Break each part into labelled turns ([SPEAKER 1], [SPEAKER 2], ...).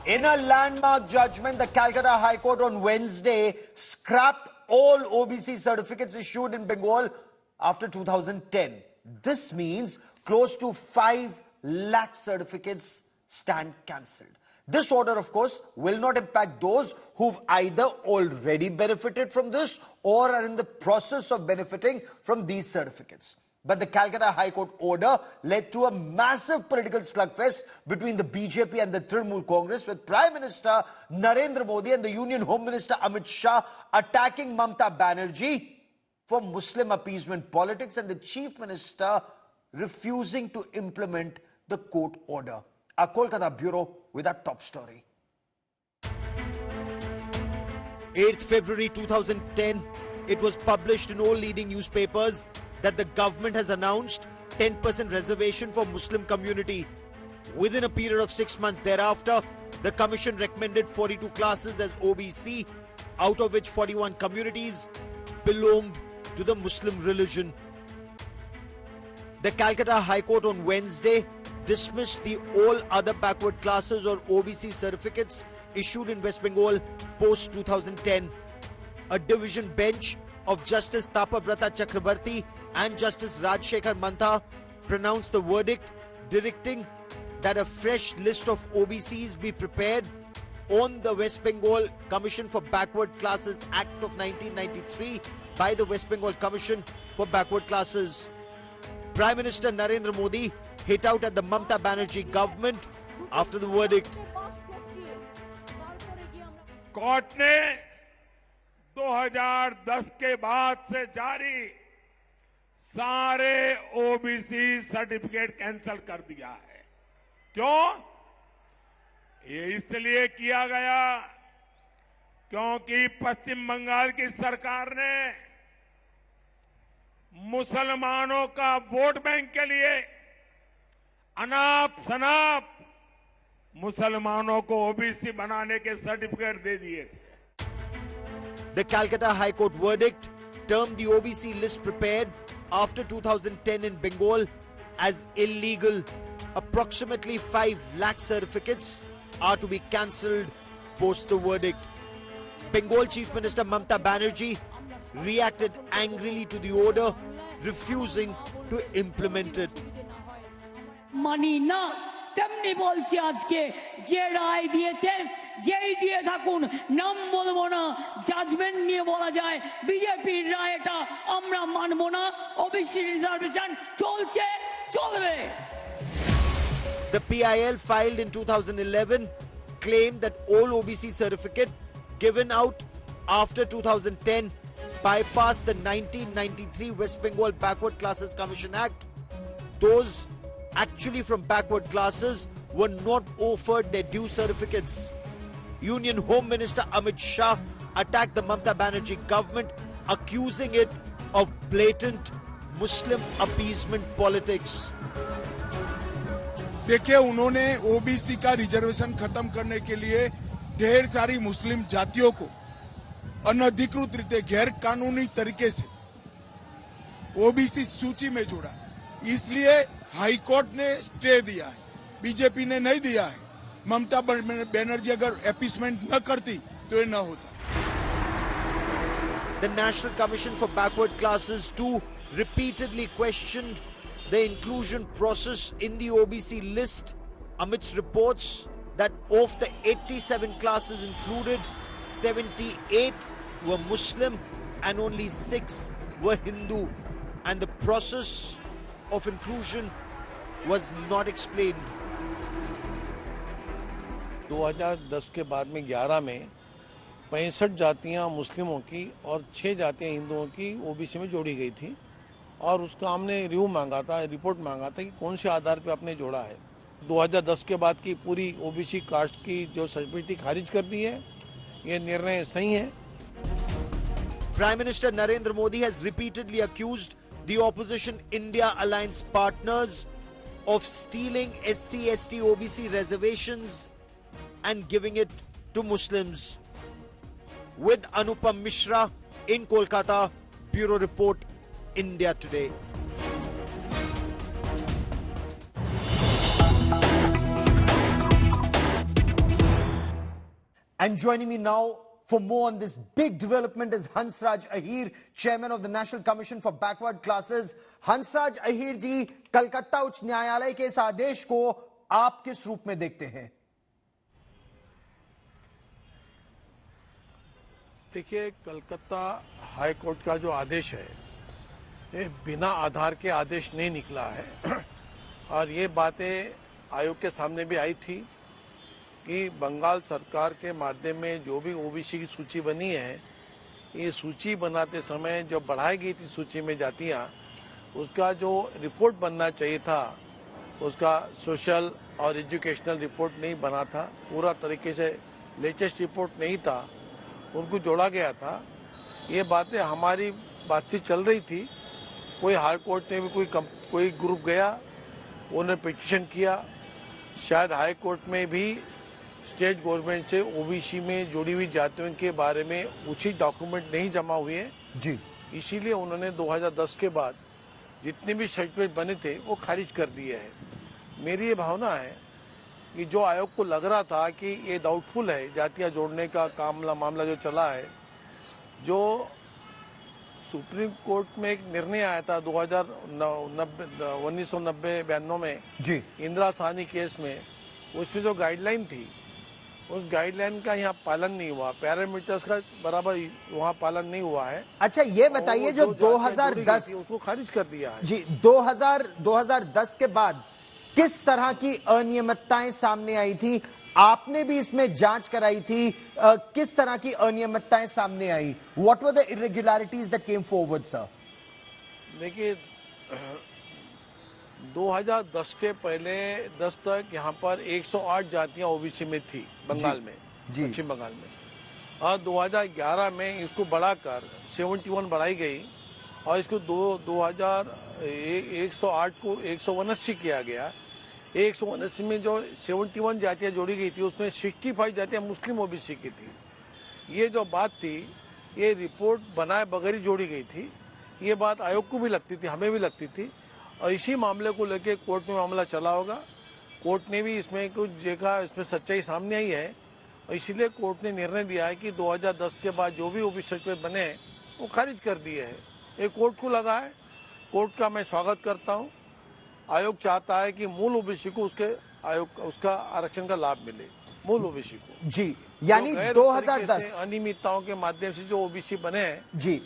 [SPEAKER 1] In a landmark judgment, the Calcutta High Court on Wednesday scrapped all OBC certificates issued in Bengal after 2010. This means close to 5 lakh certificates stand cancelled. This order, of course, will not impact those who've either already benefited from this or are in the process of benefiting from these certificates. But the Calcutta High Court order led to a massive political slugfest between the BJP and the Trinamool Congress, with Prime Minister Narendra Modi and the Union Home Minister Amit Shah attacking Mamta Banerjee for Muslim appeasement politics and the Chief Minister refusing to implement the court order. Our Kolkata Bureau with our top story. 8th February 2010, it was published in all leading newspapers that the government has announced 10% reservation for Muslim community. Within a period of 6 months thereafter, the Commission recommended 42 classes as OBC, out of which 41 communities belonged to the Muslim religion. The Calcutta High Court on Wednesday dismissed the all other backward classes or OBC certificates issued in West Bengal post 2010. A division bench of Justice Tapabrata Chakrabarti and Justice Rajshekhar Mantha pronounced the verdict, directing that a fresh list of OBCs be prepared on the West Bengal Commission for Backward Classes Act of 1993 by the West Bengal Commission for Backward Classes. Prime Minister Narendra Modi hit out at the Mamta Banerjee government after the verdict.
[SPEAKER 2] Court ने 2010 के बाद से जारी सारे OBC certificate cancel कर दिया है। क्यों? ये इसलिए किया गया क्योंकि पश्चिम बंगाल की सरकार ने मुसलमानों का वोट बैंक के लिए अनाप शनाप मुसलमानों को ओबीसी बनाने के सर्टिफिकेट दे दिए थे।
[SPEAKER 1] The Calcutta High Court verdict termed the OBC list prepared after 2010 in Bengal as illegal. Approximately 5 lakh certificates are to be cancelled post the verdict. Bengal Chief Minister Mamta Banerjee reacted angrily to the order, refusing to implement it.
[SPEAKER 3] মানি না তেমনি বলছি আজকে যে রায় দিয়েছেন যেই দিয়ে থাকুন নাম বলবো না জাজমেন্ট নিয়ে বলা যায় বিজেপির রায় এটা আমরা মানব না ওবিসি রিজার্ভেশন চলছে চলবে
[SPEAKER 1] The PIL filed in 2011 claimed that all OBC certificate given out after 2010 bypassed the 1993 West Bengal Backward Classes Commission Act. Those actually from backward classes were not offered their due certificates. Union Home Minister Amit Shah attacked the Mamta Banerjee government, accusing it of blatant Muslim appeasement politics.
[SPEAKER 4] देखिए, उन्होंने OBC का reservation खत्म करने के लिए ढेर सारी मुस्लिम जातियों को अनधिकृत रीते गैर कानूनी तरीके से ओबीसी सूची में जोड़ा, इसलिए हाई कोर्ट ने स्टे दिया है, बीजेपी ने नहीं दिया है। ममता बनर्जी अगर अपीसमेंट न करती तो ये न होता।
[SPEAKER 1] The National Commission for Backward Classes too repeatedly questioned the inclusion process in the OBC list amidst reports that of the 87 classes included, 78 were Muslim and only 6 were Hindu, and the process of inclusion was not explained.
[SPEAKER 5] 2010 के बाद में 11 में 65 जातियां मुस्लिमों की और 6 जातियां हिंदुओं की ओबीसी में जोड़ी गई थी, और उसका हमने रिव्यू मांगा था, रिपोर्ट मांगा था कि कौन से आधार पे आपने जोड़ा है। 2010 के बाद की पूरी ओबीसी कास्ट की जो सर्टिफिकेट खारिज कर दी है, ये निर्णय सही है।
[SPEAKER 1] Prime Minister Narendra Modi has repeatedly accused the opposition India Alliance partners of stealing SC/ST OBC reservations and giving it to Muslims. With Anupam Mishra in Kolkata, Bureau Report, India Today. And joining me now for more on this big development is Hansraj Ahir, chairman of the National Commission for Backward Classes. Hansraj Ahir जी, कलकत्ता उच्च न्यायालय के इस आदेश को आप किस रूप में देखते हैं?
[SPEAKER 5] देखिए, कलकत्ता हाई कोर्ट का जो आदेश है ये बिना आधार के आदेश नहीं निकला है और ये बातें आयोग के सामने भी आई थी कि बंगाल सरकार के माध्यम में जो भी ओबीसी की सूची बनी है, ये सूची बनाते समय जो बढ़ाई गई थी सूची में जातियां, उसका जो रिपोर्ट बनना चाहिए था उसका सोशल और एजुकेशनल रिपोर्ट नहीं बना था, पूरा तरीके से लेटेस्ट रिपोर्ट नहीं था, उनको जोड़ा गया था। ये बातें हमारी बातचीत चल रही थी। कोई हाई कोर्ट में भी कोई ग्रुप गया, उन्होंने पिटीशन किया, शायद हाई कोर्ट में भी स्टेट गवर्नमेंट से ओबीसी में जुड़ी हुई जातियों के बारे में उचित डॉक्यूमेंट नहीं जमा हुए
[SPEAKER 1] जी,
[SPEAKER 5] इसीलिए उन्होंने 2010 के बाद जितने भी सर्टिफिकेट बने थे वो खारिज कर दिए हैं। मेरी ये भावना है कि जो आयोग को लग रहा था कि ये डाउटफुल है, जातियां जोड़ने का मामला जो चला है, जो सुप्रीम कोर्ट में एक निर्णय आया था 1990-92 में
[SPEAKER 1] जी,
[SPEAKER 5] इंदिरा साहनी केस में, उसमें जो गाइडलाइन थी उस गाइडलाइन का यहाँ पालन नहीं हुआ, पैरामीटर्स का बराबर वहाँ पालन नहीं हुआ है।
[SPEAKER 1] अच्छा ये बताइए, जो 2010
[SPEAKER 5] उसको खारिज कर दिया है
[SPEAKER 1] जी, 2010 के बाद किस तरह की अनियमितताएं सामने आई थी? आपने भी इसमें जांच कराई थी, किस तरह की अनियमितताएं सामने आई? What were the irregularities that came forward sir?
[SPEAKER 5] देखिए, 2010 के पहले 10 तक यहाँ पर 108 जातियां ओबीसी में थी बंगाल में, पश्चिम बंगाल में, और 2011 में इसको बढ़ाकर 71 बढ़ाई गई और इसको 108 को 179 किया गया। 179 में जो 71 जातियां जोड़ी गई थी उसमें 65 जातियां मुस्लिम ओबीसी की थी। ये जो बात थी ये रिपोर्ट बनाए बगैर ही जोड़ी गई थी। ये बात आयोग को भी लगती थी, हमें भी लगती थी, और इसी मामले को लेकर कोर्ट में मामला चला होगा। कोर्ट ने भी इसमें कुछ देखा, इसमें सच्चाई सामने आई है और इसीलिए कोर्ट ने निर्णय दिया है कि 2010 के बाद जो भी ओबीसी सर्टिफिकेट बने हैं वो खारिज कर दिए हैं। ये कोर्ट को लगा है, कोर्ट का मैं स्वागत करता हूँ। आयोग चाहता है कि मूल ओबीसी को उसका आरक्षण का लाभ मिले, मूल ओबीसी को
[SPEAKER 1] जी, यानी 2010
[SPEAKER 5] अनियमितताओं के माध्यम से जो ओबीसी बने हैं
[SPEAKER 1] जी,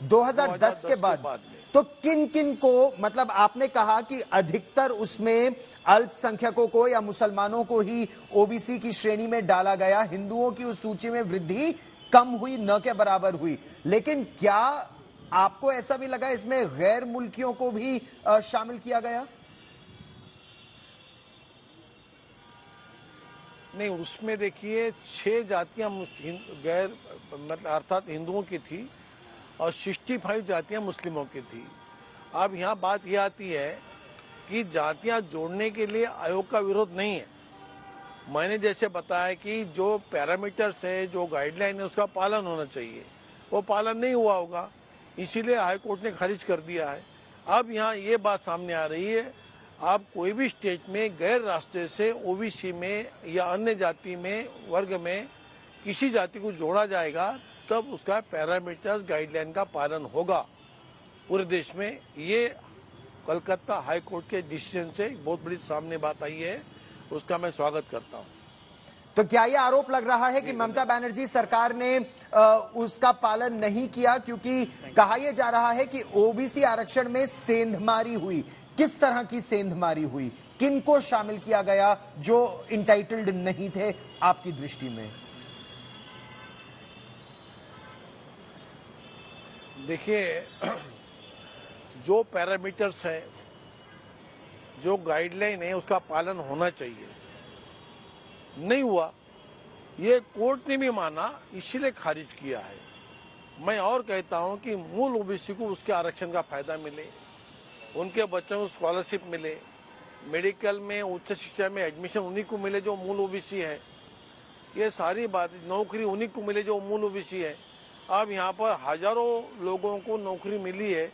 [SPEAKER 1] 2010 के बाद तो किन किन को, मतलब आपने कहा कि अधिकतर उसमें अल्पसंख्यकों को या मुसलमानों को ही ओबीसी की श्रेणी में डाला गया, हिंदुओं की उस सूची में वृद्धि कम हुई, न के बराबर हुई। लेकिन क्या आपको ऐसा भी लगा इसमें गैर मुल्कियों को भी शामिल किया गया?
[SPEAKER 5] नहीं, उसमें देखिए 6 जातियां गैर मतलब अर्थात हिंदुओं की थी और 65 जातियां मुस्लिमों की थी। अब यहाँ बात यह आती है कि जातियां जोड़ने के लिए आयोग का विरोध नहीं है। मैंने जैसे बताया कि जो पैरामीटर्स है, जो गाइडलाइन है, उसका पालन होना चाहिए, वो पालन नहीं हुआ होगा, इसीलिए हाई कोर्ट ने खारिज कर दिया है। अब यहाँ ये बात सामने आ रही है, आप कोई भी स्टेट में गैर रास्ते से ओबीसी में या अन्य जाति में वर्ग में किसी जाति को जोड़ा जाएगा तब उसका पैरामीटर्स गाइडलाइन का पालन होगा पूरे देश में। ये कलकत्ता हाई कोर्ट के डिसीजन से बहुत बड़ी सामने बात आई है, उसका मैं स्वागत करता हूं।
[SPEAKER 1] तो क्या यह आरोप लग रहा है कि ममता बनर्जी सरकार ने उसका पालन नहीं किया, क्योंकि कहा यह जा रहा है कि ओबीसी आरक्षण में सेंधमारी हुई? किस तरह की सेंधमारी हुई? किनको शामिल किया गया जो इंटाइटल्ड नहीं थे आपकी दृष्टि में?
[SPEAKER 5] देखिए, जो पैरामीटर्स है, जो गाइडलाइन है, उसका पालन होना चाहिए, नहीं हुआ, ये कोर्ट ने भी माना, इसीलिए खारिज किया है। मैं और कहता हूं कि मूल ओबीसी को उसके आरक्षण का फायदा मिले, उनके बच्चों को स्कॉलरशिप मिले, मेडिकल में, उच्च शिक्षा में एडमिशन उन्हीं को मिले जो मूल ओबीसी है, ये सारी बात, नौकरी उन्हीं को मिले जो मूल ओबीसी है। अब यहाँ पर हजारों लोगों को नौकरी मिली है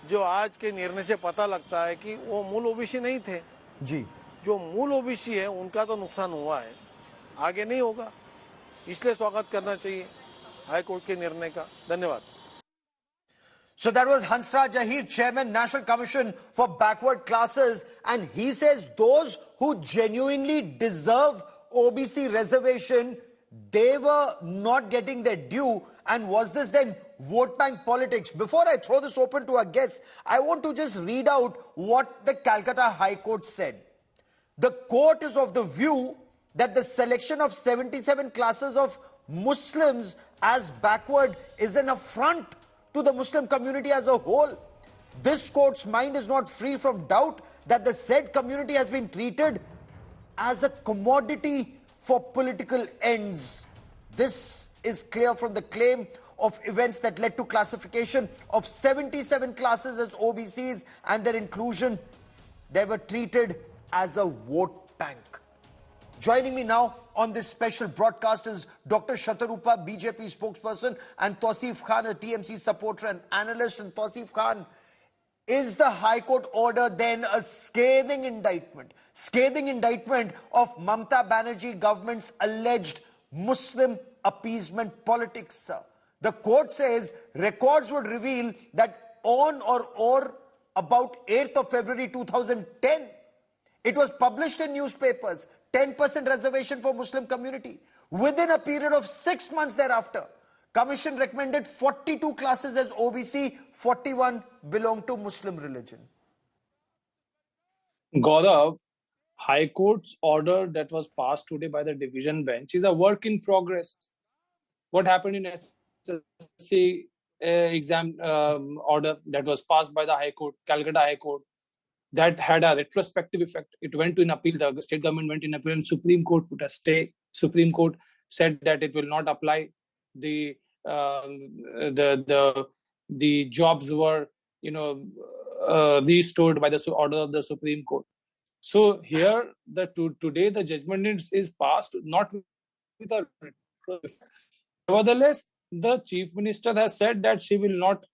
[SPEAKER 5] जो आज के निर्णय से पता लगता है कि वो मूल ओबीसी नहीं थे जी। जो मूल ओबीसी है उनका तो नुकसान हुआ है, आगे नहीं होगा। इसलिए स्वागत करना चाहिए हाई कोर्ट के निर्णय का। धन्यवाद।
[SPEAKER 1] So that was Hansraj Ahir, Chairman, National Commission for Backward Classes, and he says those who genuinely deserve OBC reservation, they were not getting their due. And was this then vote bank politics? Before I throw this open to our guests, I want to just read out what the Calcutta High Court said. The court is of the view that the selection of 77 classes of Muslims as backward is an affront to the Muslim community as a whole. This court's mind is not free from doubt that the said community has been treated as a commodity for political ends. This is clear from the claim of events that led to classification of 77 classes as OBCs and their inclusion. They were treated as a vote bank. Joining me now on this special broadcast is Dr. Shatarupa, BJP spokesperson, and Tausif Khan, a TMC supporter and analyst. And Tausif Khan, is the High Court order then a scathing indictment of Mamata Banerjee government's alleged Muslim appeasement politics, sir? The court says records would reveal that on or about 8th of February 2010, it was published in newspapers, 10% reservation for Muslim community. Within a period of 6 months thereafter, Commission recommended 42 classes as OBC, 41 belong to Muslim religion.
[SPEAKER 6] Gaurav, High Court's order that was passed today by the division bench is a work in progress. What happened in SSC exam order that was passed by the High Court, Calcutta High Court, that had a retrospective effect. It went to an appeal. The state government went in appeal, and Supreme Court put a stay. Supreme Court said that it will not apply. The jobs were, restored by the order of the Supreme Court. So here, today the judgment is passed not with a retrospective. Nevertheless, the Chief Minister has said that she will not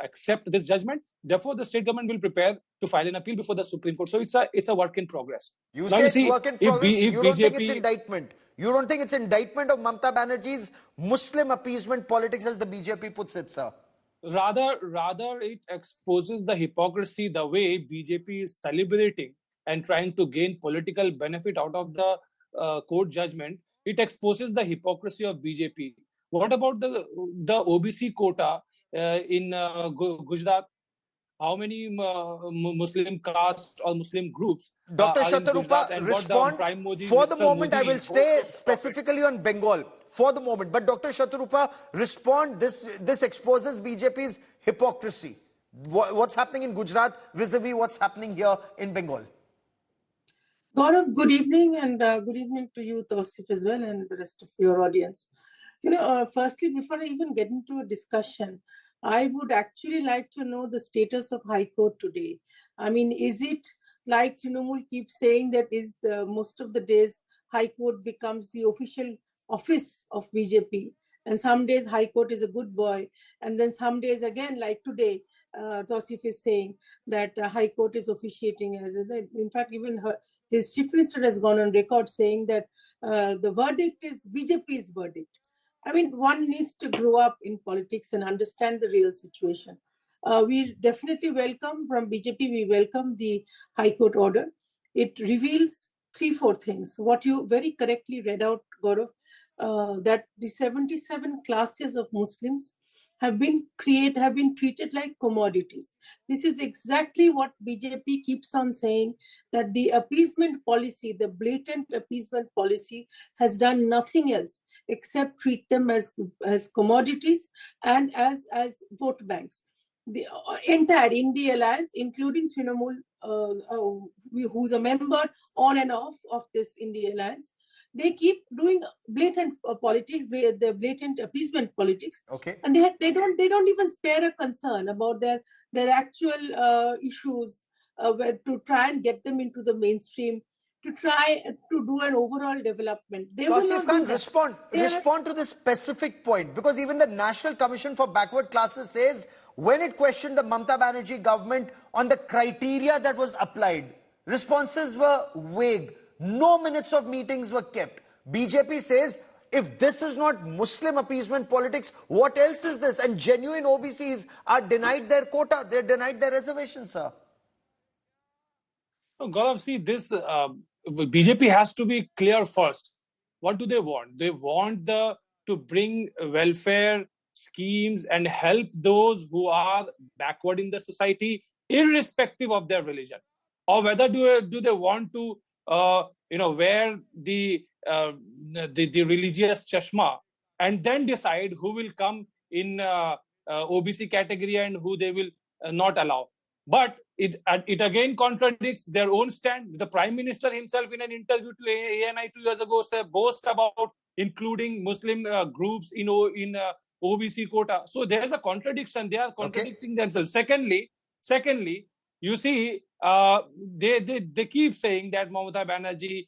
[SPEAKER 6] accept this judgment. Therefore, the state government will prepare to file an appeal before the Supreme Court. So it's a work in progress.
[SPEAKER 1] You say it's work in progress. You don't think it's indictment. You don't think it's indictment of Mamata Banerjee's Muslim appeasement politics, as the BJP puts it, sir?
[SPEAKER 6] Rather, it exposes the hypocrisy, the way BJP is celebrating and trying to gain political benefit out of the court judgment. It exposes the hypocrisy of BJP. What about the OBC quota in Gujarat? How many Muslim caste or Muslim groups?
[SPEAKER 1] Dr. Shatarupa, respond. For the moment, I will stay specifically on Bengal. For the moment. But Dr. Shatarupa, respond. This exposes BJP's hypocrisy. What's happening in Gujarat vis-a-vis what's happening here in Bengal?
[SPEAKER 7] Gaurav, good evening, and good evening to you, Tausif, as well, and the rest of your audience. Firstly, before I even get into a discussion, I would actually like to know the status of High Court today. I mean, is it like Trinamool keeps saying that most of the days High Court becomes the official office of BJP, and some days High Court is a good boy, and then some days again, like today, Tausif is saying that High Court is officiating as in fact, even his Chief Minister has gone on record saying that the verdict is BJP's verdict. I mean, one needs to grow up in politics and understand the real situation. We definitely welcome, from BJP, we welcome the High Court order. It reveals 3-4 things. What you very correctly read out, Gaurav, that the 77 classes of Muslims have been treated like commodities. This is exactly what BJP keeps on saying, that the appeasement policy, the blatant appeasement policy, has done nothing else except treat them as commodities and as vote banks. The entire India Alliance, including Trinamool, who's a member on and off of this India Alliance, they keep doing blatant politics, the blatant appeasement politics.
[SPEAKER 1] Okay.
[SPEAKER 7] And they don't even spare a concern about their actual issues, to try and get them into the mainstream, to try to do an overall development. They will not do that.
[SPEAKER 1] Respond to this specific point, because even the National Commission for Backward Classes says when it questioned the Mamata Banerjee government on the criteria that was applied, responses were vague. No minutes of meetings were kept. BJP says If this is not Muslim appeasement politics, what else is this? And genuine OBCs are denied their quota, they're denied their reservations, sir.
[SPEAKER 6] No, Gaurav, see, this BJP has to be clear first. What do they want? They want to bring welfare schemes and help those who are backward in the society, irrespective of their religion, or whether do they want to wear the religious chashma and then decide who will come in OBC category and who they will not allow. But it again contradicts their own stand. The Prime Minister himself, in an interview to ANI 2 years ago, said boast about including Muslim groups in OBC quota. So there is a contradiction. They are contradicting themselves. Secondly, you see, they keep saying that Mamata Banerjee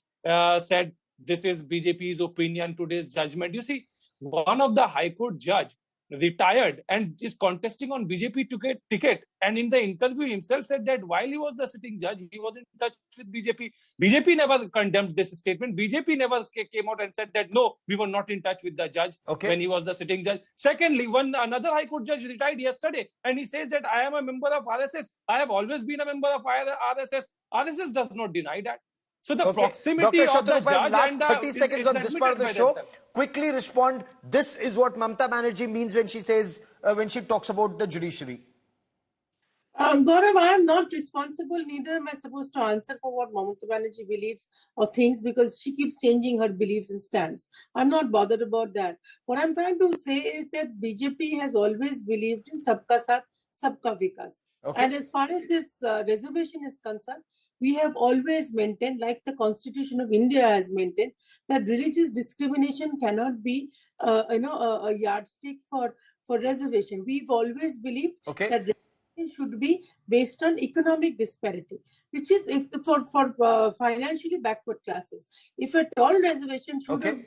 [SPEAKER 6] said this is BJP's opinion, today's judgment. You see, one of the High Court judge retired and is contesting on BJP ticket, and in the interview himself said that while he was the sitting judge, he was in touch with BJP. BJP never condemned this statement. BJP never came out and said that no, we were not in touch with the judge when he was the sitting judge. Secondly, another High Court judge retired yesterday, and he says that I am a member of RSS. I have always been a member of RSS. RSS does not deny that. So the proximity of the judge
[SPEAKER 1] last
[SPEAKER 6] and the
[SPEAKER 1] 30 seconds on this part of the show.
[SPEAKER 6] themselves.
[SPEAKER 1] Quickly respond. This is what Mamata Banerjee means when she says, when she talks about the judiciary.
[SPEAKER 7] Gaurav, I am not responsible, neither am I supposed to answer for what Mamata Banerjee believes or thinks, because she keeps changing her beliefs and stands. I'm not bothered about that. What I'm trying to say is that BJP has always believed in Sabka Saath, Sabka Vikas. And as far as this reservation is concerned, we have always maintained, like the Constitution of India has maintained, that religious discrimination cannot be a yardstick for reservation. We've always believed that reservation should be based on economic disparity, which is for financially backward classes. If at all reservation should have,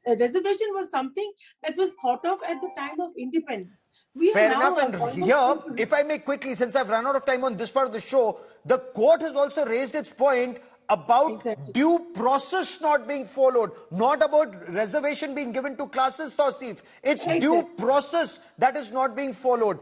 [SPEAKER 7] reservation was something that was thought of at the time of independence.
[SPEAKER 1] Fair enough. And here, if I may quickly, since I've run out of time on this part of the show, the court has also raised its point about due process not being followed, not about reservation being given to classes, Tausif. It's due process that is not being followed.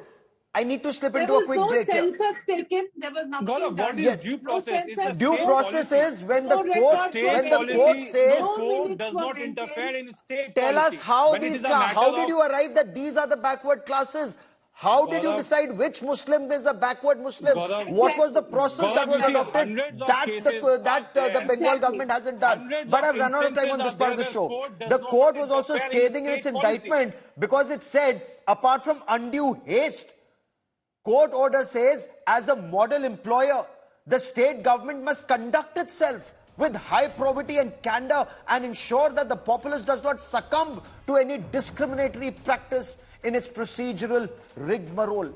[SPEAKER 1] I need to slip into a quick break here.
[SPEAKER 7] There was no census taken. There was nothing done.
[SPEAKER 6] What is due process?
[SPEAKER 1] Due process is when the court says,
[SPEAKER 6] court does not interfere in state
[SPEAKER 1] tell
[SPEAKER 6] policy.
[SPEAKER 1] us how did you arrive that these are the backward classes? How did you decide which Muslim is a backward Muslim? What was the process that was adopted that the Bengal government hasn't done? But I've run out of time on this part of the show. The court was also scathing in its indictment because it said, apart from undue haste, court order says, as a model employer, the state government must conduct itself with high probity and candor and ensure that the populace does not succumb to any discriminatory practice in its procedural rigmarole.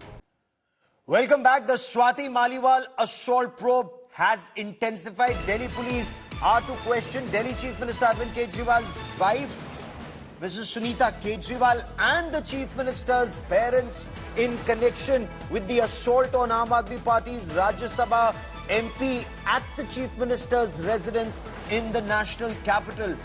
[SPEAKER 1] Welcome back. The Swati Maliwal assault probe has intensified. Delhi police are to question Delhi Chief Minister Arvind Kejriwal's wife, Mrs. Sunita Kejriwal, and the Chief Minister's parents in connection with the assault on Aam Aadmi Party's Rajya Sabha MP at the Chief Minister's residence in the national capital.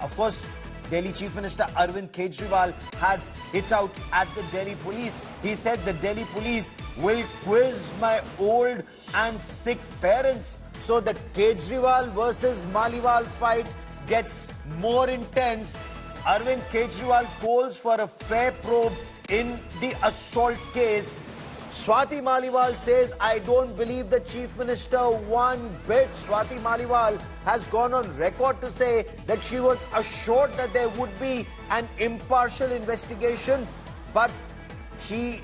[SPEAKER 1] Of course, Delhi Chief Minister Arvind Kejriwal has hit out at the Delhi police. He said the Delhi police will quiz my old and sick parents. So the Kejriwal versus Maliwal fight gets more intense. Arvind Kejriwal calls for a fair probe in the assault case. Swati Maliwal says, I don't believe the Chief Minister one bit. Swati Maliwal has gone on record to say that she was assured that there would be an impartial investigation, but she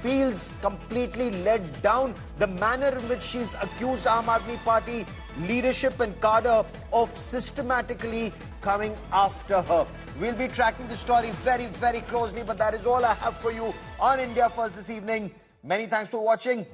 [SPEAKER 1] feels completely let down. The manner in which she's accused Aam Aadmi Party leadership and cadre of systematically coming after her. We'll be tracking the story very, very closely, but that is all I have for you on India First this evening. Many thanks for watching.